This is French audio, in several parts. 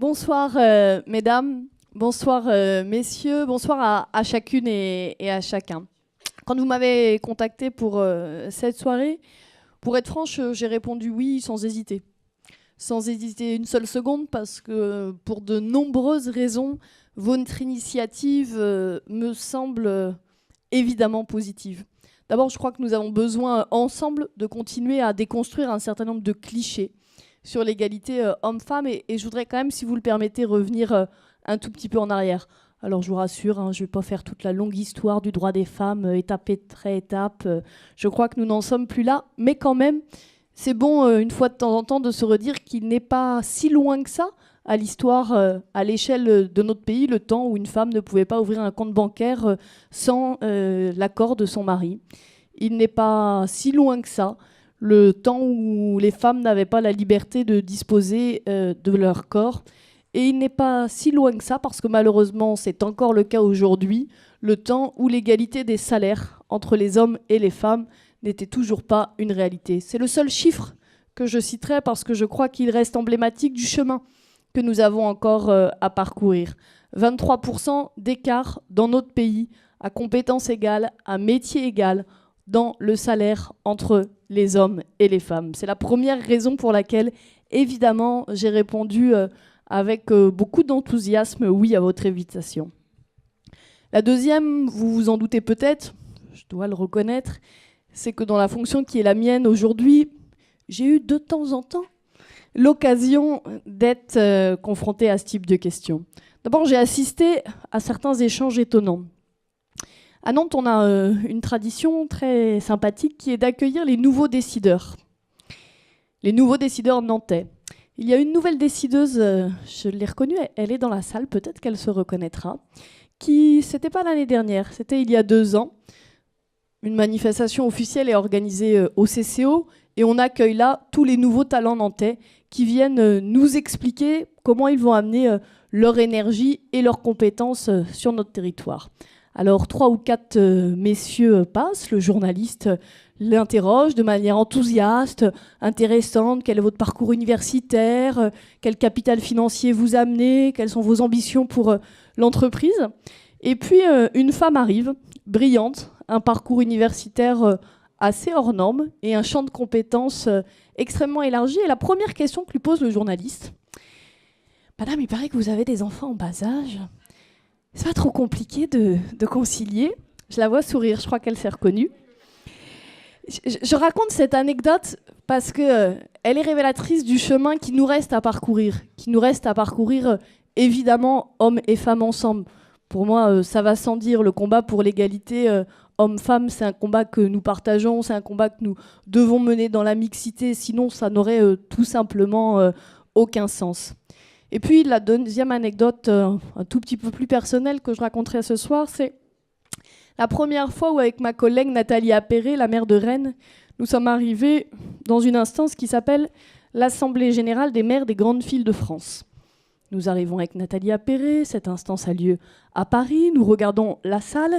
Bonsoir mesdames, bonsoir messieurs, bonsoir à chacune et à chacun. Quand vous m'avez contacté pour cette soirée, pour être franche, j'ai répondu oui sans hésiter. Sans hésiter une seule seconde parce que pour de nombreuses raisons, votre initiative me semble évidemment positive. D'abord, je crois que nous avons besoin ensemble de continuer à déconstruire un certain nombre de clichés sur l'égalité homme-femme et je voudrais quand même, si vous le permettez, revenir un tout petit peu en arrière. Alors je vous rassure, je ne vais pas faire toute la longue histoire du droit des femmes, étape après étape. Je crois que nous n'en sommes plus là, mais quand même, c'est bon une fois de temps en temps de se redire qu'il n'est pas si loin que ça à l'histoire, à l'échelle de notre pays, le temps où une femme ne pouvait pas ouvrir un compte bancaire sans l'accord de son mari. Il n'est pas si loin que ça, le temps où les femmes n'avaient pas la liberté de disposer de leur corps. Et il n'est pas si loin que ça, parce que malheureusement, c'est encore le cas aujourd'hui, le temps où l'égalité des salaires entre les hommes et les femmes n'était toujours pas une réalité. C'est le seul chiffre que je citerai parce que je crois qu'il reste emblématique du chemin que nous avons encore à parcourir. 23% d'écart dans notre pays, à compétences égales, à métier égal, dans le salaire entre les hommes et les femmes. C'est la première raison pour laquelle, évidemment, j'ai répondu avec beaucoup d'enthousiasme oui à votre invitation. La deuxième, vous vous en doutez peut-être, je dois le reconnaître, c'est que dans la fonction qui est la mienne aujourd'hui, j'ai eu de temps en temps l'occasion d'être confrontée à ce type de questions. D'abord, j'ai assisté à certains échanges étonnants. À Nantes, on a une tradition très sympathique qui est d'accueillir les nouveaux décideurs. Les nouveaux décideurs nantais. Il y a une nouvelle décideuse, je l'ai reconnue, elle est dans la salle, peut-être qu'elle se reconnaîtra, qui, c'était pas l'année dernière, c'était il y a 2 ans. Une manifestation officielle est organisée au CCO et on accueille là tous les nouveaux talents nantais qui viennent nous expliquer comment ils vont amener leur énergie et leurs compétences sur notre territoire. Alors 3 ou 4 messieurs passent, le journaliste l'interroge de manière enthousiaste, intéressante, quel est votre parcours universitaire, quel capital financier vous amenez, quelles sont vos ambitions pour l'entreprise. Et puis une femme arrive, brillante, un parcours universitaire assez hors norme et un champ de compétences extrêmement élargi. Et la première question que lui pose le journaliste, « Madame, il paraît que vous avez des enfants en bas âge. C'est pas trop compliqué de concilier ?» Je la vois sourire, je crois qu'elle s'est reconnue. Je raconte cette anecdote parce qu'elle est révélatrice du chemin qui nous reste à parcourir. Évidemment, hommes et femmes ensemble. Pour moi, ça va sans dire, le combat pour l'égalité homme-femme, c'est un combat que nous partageons, c'est un combat que nous devons mener dans la mixité, sinon ça n'aurait tout simplement aucun sens. Et puis la deuxième anecdote, un tout petit peu plus personnelle que je raconterai ce soir, c'est la première fois où avec ma collègue Nathalie Appéré, la maire de Rennes, nous sommes arrivés dans une instance qui s'appelle l'Assemblée générale des maires des grandes villes de France. Nous arrivons avec Nathalie Appéré, cette instance a lieu à Paris, nous regardons la salle,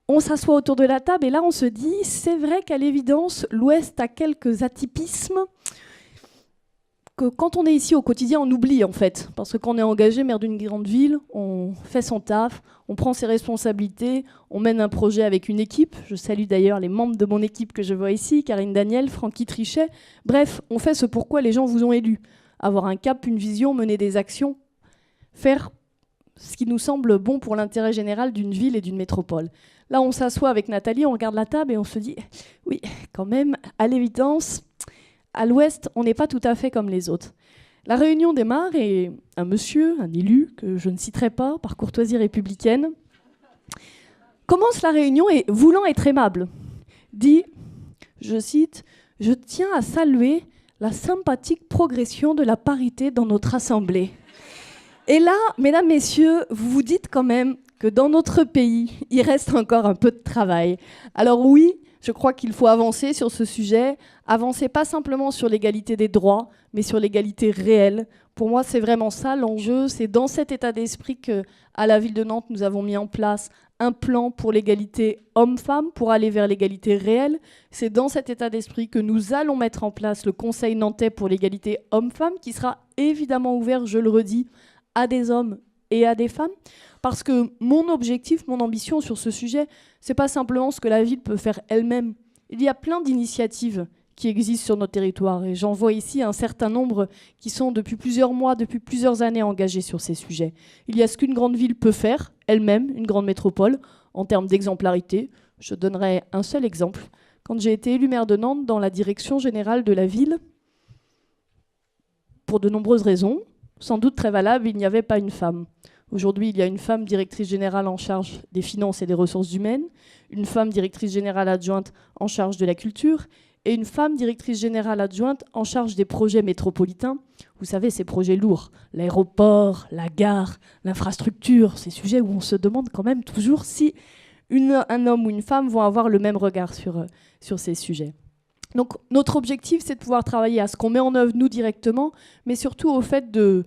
on s'assoit autour de la table et là on se dit, c'est vrai qu'à l'évidence, l'Ouest a quelques atypismes que quand on est ici au quotidien, on oublie en fait. Parce que quand on est engagé maire d'une grande ville, on fait son taf, on prend ses responsabilités, on mène un projet avec une équipe. Je salue d'ailleurs les membres de mon équipe que je vois ici, Karine Daniel, Francky Trichet. Bref, on fait ce pourquoi les gens vous ont élu. Avoir un cap, une vision, mener des actions, faire ce qui nous semble bon pour l'intérêt général d'une ville et d'une métropole. Là, on s'assoit avec Nathalie, on regarde la table et on se dit, oui, quand même, à l'évidence, à l'Ouest, on n'est pas tout à fait comme les autres. La réunion démarre et un monsieur, un élu, que je ne citerai pas, par courtoisie républicaine, commence la réunion et, voulant être aimable, dit, je cite, « Je tiens à saluer la sympathique progression de la parité dans notre Assemblée. » Et là, mesdames, messieurs, vous vous dites quand même que dans notre pays, il reste encore un peu de travail. Alors oui, Je crois qu'il faut avancer sur ce sujet, avancer pas simplement sur l'égalité des droits, mais sur l'égalité réelle. Pour moi, c'est vraiment ça l'enjeu. C'est dans cet état d'esprit qu'à la ville de Nantes, nous avons mis en place un plan pour l'égalité homme-femme, pour aller vers l'égalité réelle. C'est dans cet état d'esprit que nous allons mettre en place le Conseil nantais pour l'égalité homme-femme, qui sera évidemment ouvert, je le redis, à des hommes et à des femmes. Parce que mon objectif, mon ambition sur ce sujet, c'est pas simplement ce que la ville peut faire elle-même. Il y a plein d'initiatives qui existent sur notre territoire. Et j'en vois ici un certain nombre qui sont depuis plusieurs mois, depuis plusieurs années engagés sur ces sujets. Il y a ce qu'une grande ville peut faire, elle-même, une grande métropole, en termes d'exemplarité. Je donnerai un seul exemple. Quand j'ai été élue maire de Nantes dans la direction générale de la ville, pour de nombreuses raisons, sans doute très valables, il n'y avait pas une femme. Aujourd'hui, il y a une femme directrice générale en charge des finances et des ressources humaines, une femme directrice générale adjointe en charge de la culture et une femme directrice générale adjointe en charge des projets métropolitains. Vous savez, ces projets lourds, l'aéroport, la gare, l'infrastructure, ces sujets où on se demande quand même toujours si un homme ou une femme vont avoir le même regard sur ces sujets. Donc notre objectif, c'est de pouvoir travailler à ce qu'on met en œuvre nous directement, mais surtout au fait de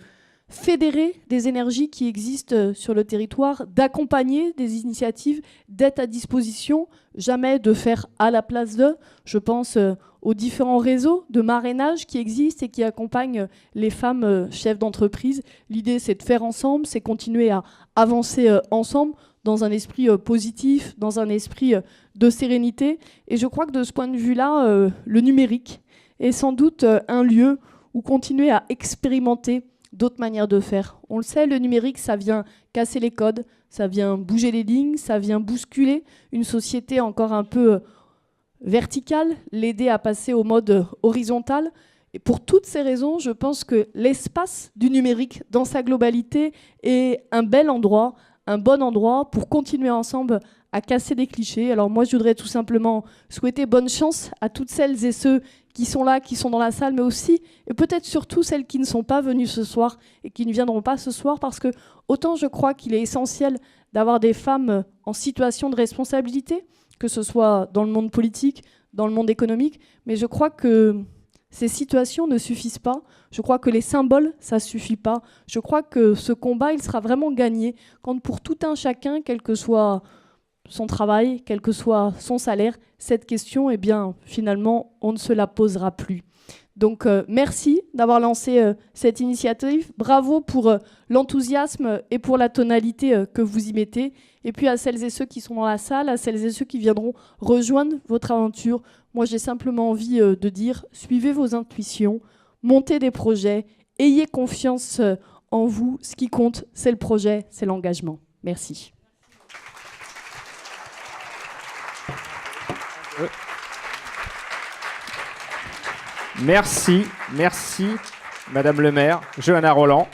fédérer des énergies qui existent sur le territoire, d'accompagner des initiatives, d'être à disposition, jamais de faire à la place d'eux. Je pense aux différents réseaux de marrainage qui existent et qui accompagnent les femmes chefs d'entreprise. L'idée, c'est de faire ensemble, c'est continuer à avancer ensemble dans un esprit positif, dans un esprit de sérénité. Et je crois que de ce point de vue-là, le numérique est sans doute un lieu où continuer à expérimenter d'autres manières de faire. On le sait, le numérique, ça vient casser les codes, ça vient bouger les lignes, ça vient bousculer une société encore un peu verticale, l'aider à passer au mode horizontal. Et pour toutes ces raisons, je pense que l'espace du numérique dans sa globalité est un bel endroit, un bon endroit pour continuer ensemble à casser des clichés. Alors moi, je voudrais tout simplement souhaiter bonne chance à toutes celles et ceux qui sont là, qui sont dans la salle, mais aussi, et peut-être surtout celles qui ne sont pas venues ce soir et qui ne viendront pas ce soir, parce que autant je crois qu'il est essentiel d'avoir des femmes en situation de responsabilité, que ce soit dans le monde politique, dans le monde économique, mais je crois que ces situations ne suffisent pas. Je crois que les symboles, ça ne suffit pas. Je crois que ce combat, il sera vraiment gagné quand pour tout un chacun, quel que soit son travail, quel que soit son salaire, cette question, eh bien, finalement, on ne se la posera plus. Donc, merci d'avoir lancé cette initiative. Bravo pour l'enthousiasme et pour la tonalité que vous y mettez. Et puis, à celles et ceux qui sont dans la salle, à celles et ceux qui viendront rejoindre votre aventure, moi, j'ai simplement envie de dire, suivez vos intuitions, montez des projets, ayez confiance en vous. Ce qui compte, c'est le projet, c'est l'engagement. Merci. Merci, Madame le maire, Johanna Roland.